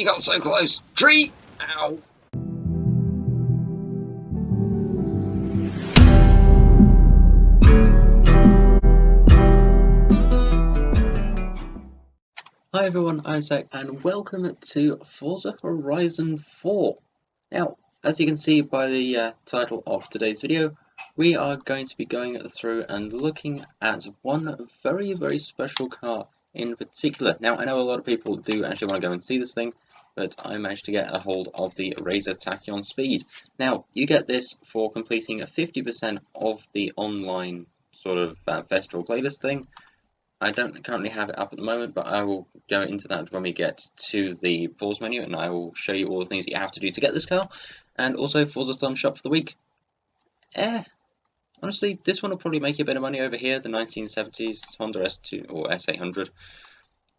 We got so close. Tree! Ow! Hi everyone, Isaac, and welcome to Forza Horizon 4. Now, as you can see by the title of today's video, we are going to be going through and looking at one very, very special car in particular. Now, I know a lot of people do actually want to go and see this thing, but I managed to get a hold of the RAESR Tachyon Speed. Now, you get this for completing 50% of the online sort of festival playlist thing. I don't currently have it up at the moment, but I will go into that when we get to the pause menu, and I will show you all the things that you have to do to get this car, and also Forza Thumbs Up for the week. Honestly, this one will probably make you a bit of money over here, the 1970s Honda S2 or S800.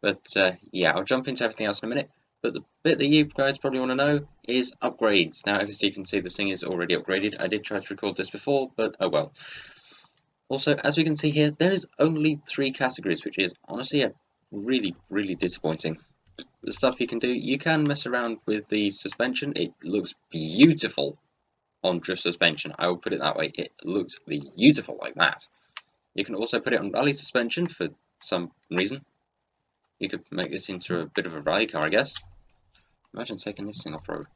But yeah, I'll jump into everything else in a minute. But the bit that you guys probably want to know is upgrades. Now, as you can see, this thing is already upgraded. I did try to record this before, but oh well. Also, as we can see here, there is only 3 categories, which is honestly really, really disappointing. The stuff you can do, you can mess around with the suspension. It looks beautiful on drift suspension. I will put it that way. It looks beautiful like that. You can also put it on rally suspension for some reason. You could make this into a bit of a rally car, I guess. Imagine taking this thing off-road.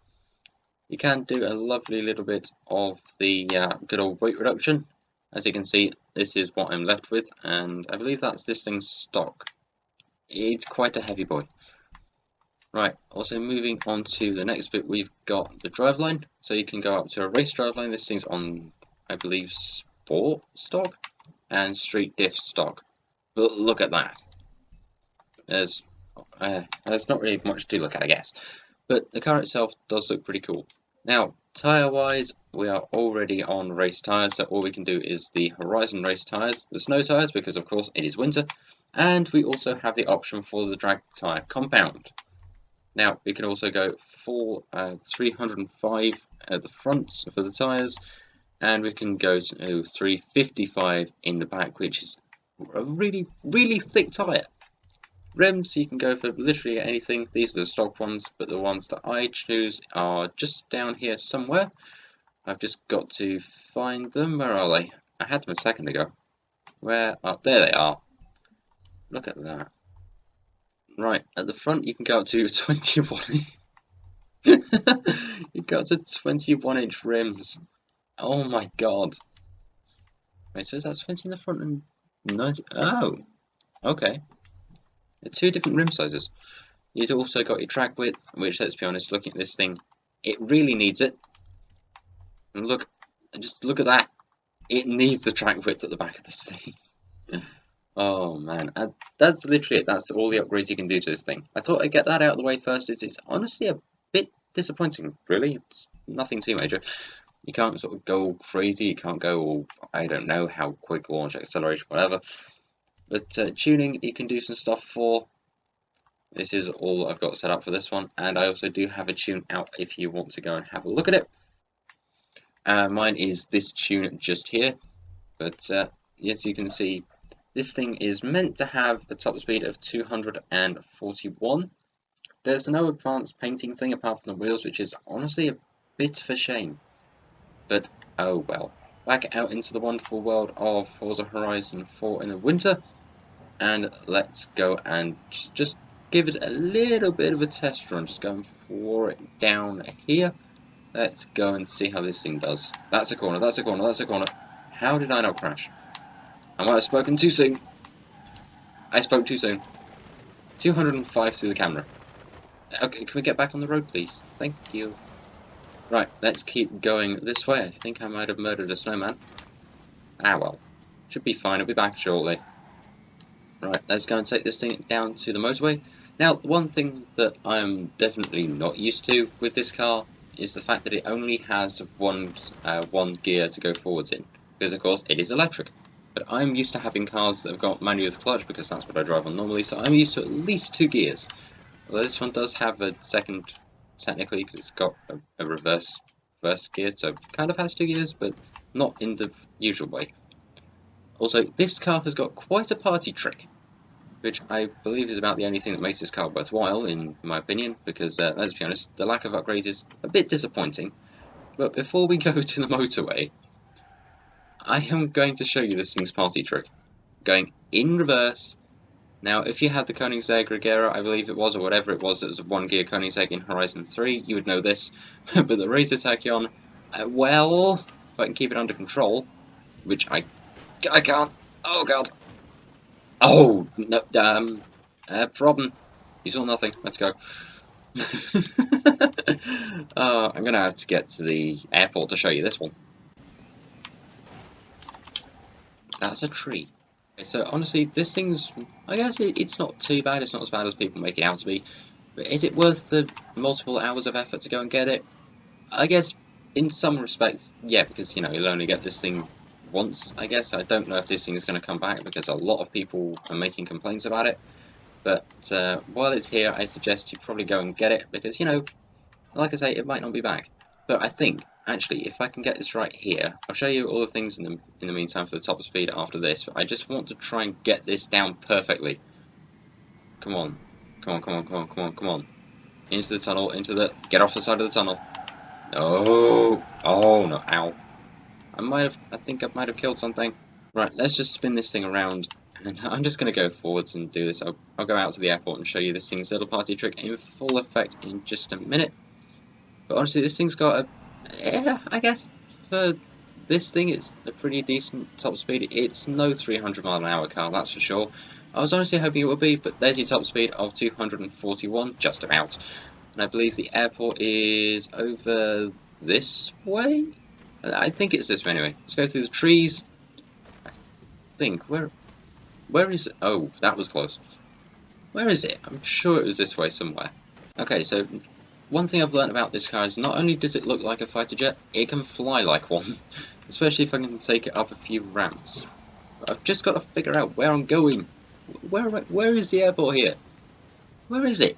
You can do a lovely little bit of the good old weight reduction. As you can see, this is what I'm left with, and I believe that's this thing's stock. It's quite a heavy boy. Right, also moving on to the next bit, we've got the driveline. So you can go up to a race driveline. This thing's on, I believe, sport stock and street diff stock. But look at that. There's not really much to look at, I guess. But the car itself does look pretty cool. Now, tyre-wise, we are already on race tyres, so all we can do is the Horizon race tyres, the snow tyres, because of course it is winter, and we also have the option for the drag tyre compound. Now, we can also go for 305 at the front for the tyres, and we can go to 355 in the back, which is a really, really thick tyre. Rims, you can go for literally anything. These are the stock ones, but the ones that I choose are just down here somewhere. I've just got to find them. Where are they? I had them a second ago. Where? Oh, there they are. Look at that. Right, at the front you can go up to 21. You got to 21-inch rims. Oh my god. Wait, so is that 20 in the front and 90? Oh, okay. 2 different rim sizes. You've also got your track width, which, let's be honest, looking at this thing, it really needs it. And look, just look at that. It needs the track width at the back of this thing. Oh man, that's literally it. That's all the upgrades you can do to this thing. I thought I'd get that out of the way first. It's honestly a bit disappointing, really. It's nothing too major. You can't sort of go crazy. You can't go all, I don't know, how quick, launch, acceleration, whatever. But tuning, you can do some stuff for. This is all I've got set up for this one, and I also do have a tune out if you want to go and have a look at it. Mine is this tune just here, but as you can see, this thing is meant to have a top speed of 241. There's no advanced painting thing apart from the wheels, which is honestly a bit of a shame. But oh well. Back out into the wonderful world of Forza Horizon 4 in the winter, and let's go and just give it a little bit of a test run. Just going for it down here. Let's go and see how this thing does. That's a corner, that's a corner, that's a corner. How did I not crash? I might have spoken too soon. I spoke too soon. 205 through the camera. Okay, can we get back on the road, please? Thank you. Right, let's keep going this way. I think I might have murdered a snowman. Ah well. Should be fine, I'll be back shortly. Right, let's go and take this thing down to the motorway. Now, one thing that I'm definitely not used to with this car is the fact that it only has one gear to go forwards in, because of course it is electric. But I'm used to having cars that have got manual clutch, because that's what I drive on normally, so I'm used to at least 2 gears. Although this one does have a second, technically, because it's got a reverse gear, so it kind of has 2 gears, but not in the usual way. Also, this car has got quite a party trick, which I believe is about the only thing that makes this car worthwhile, in my opinion, because let's be honest, the lack of upgrades is a bit disappointing. But before we go to the motorway, I am going to show you this thing's party trick. Going in reverse. Now, if you had the Koenigsegg Regera, I believe it was, or whatever it was a 1-gear Koenigsegg in Horizon 3, you would know this. But the RAESR Tachyon, well, if I can keep it under control, which I can't. Oh god. Oh no, problem. You saw nothing. Let's go. I'm gonna have to get to the airport to show you this one. That's a tree. Okay, so honestly, this thing's, I guess it's not too bad. It's not as bad as people make it out to be. But is it worth the multiple hours of effort to go and get it? I guess in some respects, yeah, because you'll only get this thing once. I guess I don't know if this thing is going to come back because a lot of people are making complaints about it. But while it's here, I suggest you probably go and get it because like I say, it might not be back. But I think, actually, if I can get this right here, I'll show you all the things in the meantime for the top speed after this, but I just want to try and get this down perfectly. Come on. Come on, come on, come on, come on, come on. Into the tunnel, get off the side of the tunnel. No. Oh, no, ow. I think I might have killed something. Right, let's just spin this thing around, and I'm just going to go forwards and do this. I'll go out to the airport and show you this thing's little party trick in full effect in just a minute. But honestly, this thing's got a, yeah, I guess for this thing, it's a pretty decent top speed. It's no 300-mile-an-hour car, that's for sure. I was honestly hoping it would be, but there's your top speed of 241, just about. And I believe the airport is over this way? I think it's this way anyway. Let's go through the trees. I think, where is it? Oh, that was close. Where is it? I'm sure it was this way somewhere. Okay, so one thing I've learned about this car is not only does it look like a fighter jet, it can fly like one, especially if I can take it up a few ramps. But I've just got to figure out where I'm going. Where is the airport here? Where is it?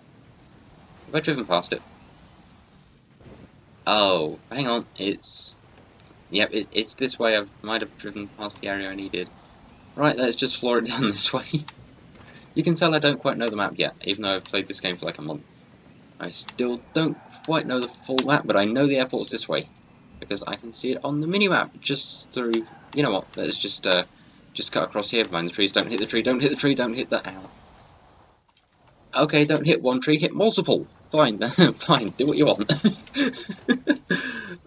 Have I driven past it? Oh, hang on, yep, it's this way. I might have driven past the area I needed. Right, let's just floor it down this way. You can tell I don't quite know the map yet, even though I've played this game for like a month. I still don't quite know the full map, but I know the airport's this way. Because I can see it on the mini-map, just through... You know what, let's just cut across here behind the trees. Don't hit the tree, don't hit the tree, don't hit that... Ow. Okay, don't hit one tree, hit multiple! Fine, fine, do what you want.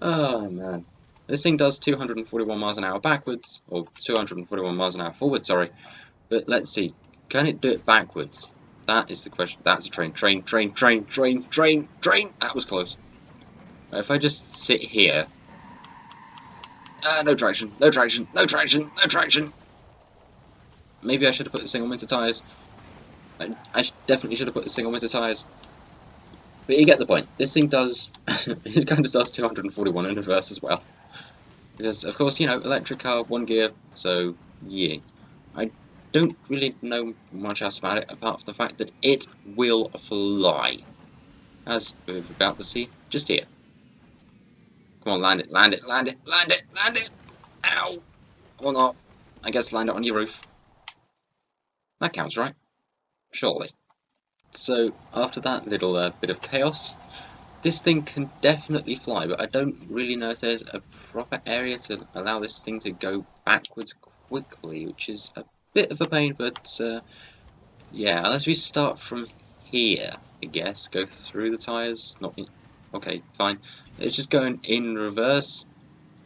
Oh, man. This thing does 241 miles an hour backwards, or 241 miles an hour forward, sorry. But let's see, can it do it backwards? That is the question. That's a train, train, train, train, train, train, train! That was close. If I just sit here... no traction, no traction, no traction, no traction! Maybe I should have put this thing on winter tyres. I definitely should have put this thing on winter tyres. But you get the point. This thing does... it kind of does 241 in reverse as well. Because, of course, electric car, 1 gear, so, yeah. I don't really know much else about it, apart from the fact that it will fly. As we're about to see just here. Come on, land it, land it, land it, land it, land it! Ow! Or not. I guess land it on your roof. That counts, right? Surely. So, after that little bit of chaos, this thing can definitely fly, but I don't really know if there's a proper area to allow this thing to go backwards quickly, which is a bit of a pain, but yeah, unless we start from here, I guess, go through the tyres, not in... Okay, fine. It's just going in reverse.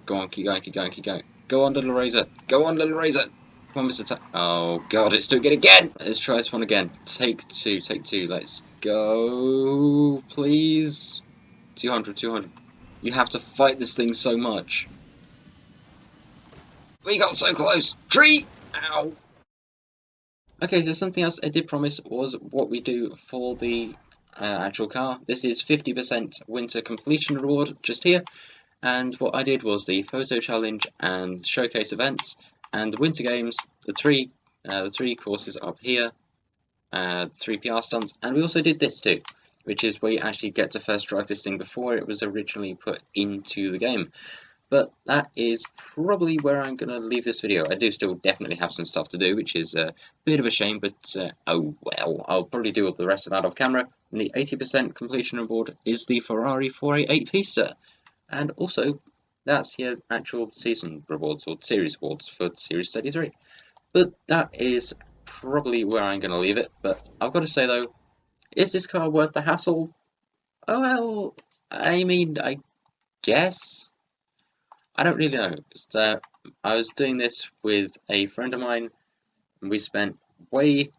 Go on, keep going, keep going, keep going. Go on, little RAESR. Go on, little RAESR. Come on, Mr. Oh, God, it's doing it again. Let's try this one again. Take two, take two. Let's go, please. 200, 200. You have to fight this thing so much. We got so close. Tree! Ow. Okay, so something else I did promise was what we do for the actual car. This is 50% winter completion reward just here. And what I did was the photo challenge and showcase events and the winter games, the three courses up here, 3 PR stunts, and we also did this too, which is where you actually get to first drive this thing before it was originally put into the game. But that is probably where I'm going to leave this video. I do still definitely have some stuff to do, which is a bit of a shame, but oh well, I'll probably do all the rest of that off camera. And the 80% completion reward is the Ferrari 488 Pista. And also, that's your actual season rewards, or series rewards for Series 33. But that is probably where I'm going to leave it. But I've got to say though, is this car worth the hassle? Oh well, I mean, I guess. I don't really know. I was doing this with a friend of mine, and we spent way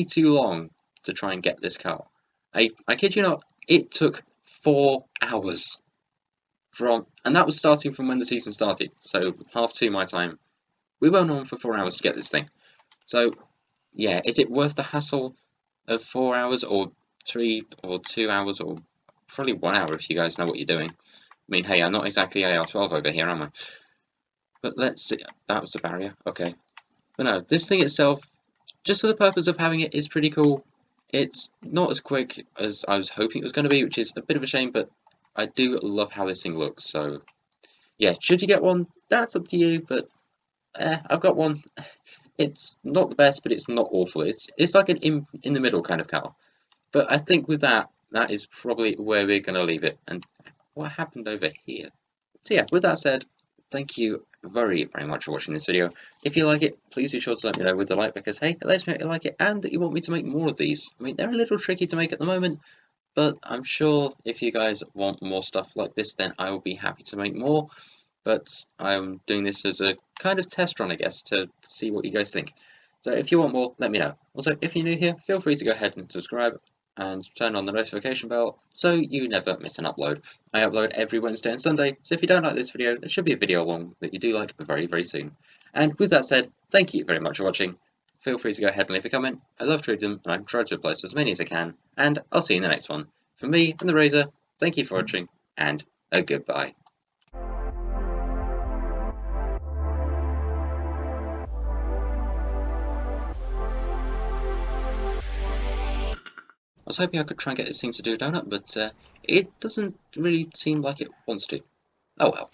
too long to try and get this car. I kid you not, it took 4 hours and that was starting from when the season started, so 2:30 my time. We went on for 4 hours to get this thing. So, yeah, is it worth the hassle of 4 hours, or 3 or 2 hours, or probably 1 hour if you guys know what you're doing? I mean, hey, I'm not exactly AR12 over here, am I? But let's see. That was the barrier. Okay. But no, this thing itself, just for the purpose of having it, is pretty cool. It's not as quick as I was hoping it was going to be, which is a bit of a shame, but I do love how this thing looks. So, yeah, should you get one? That's up to you, but I've got one. It's not the best, but it's not awful. It's like an in the middle kind of car. But I think with that, that is probably where we're going to leave it. And what happened over here? So yeah, with that said, thank you very much for watching this video. If you like it, please be sure to let me know with a like, because hey, it lets me know you like it and that you want me to make more of these. I mean, they're a little tricky to make at the moment, but I'm sure if you guys want more stuff like this, then I will be happy to make more. But I'm doing this as a kind of test run, I guess, to see what you guys think. So if you want more, let me know. Also, if you're new here, feel free to go ahead and subscribe and turn on the notification bell so you never miss an upload. I upload every Wednesday and Sunday, so if you don't like this video, there should be a video along that you do like very soon. And with that said, thank you very much for watching. Feel free to go ahead and leave a comment. I love to read them, and I try to reply to as many as I can. And I'll see you in the next one. From me and the RAESR, thank you for watching, and a goodbye. I was hoping I could try and get this thing to do a donut, but it doesn't really seem like it wants to. Oh well.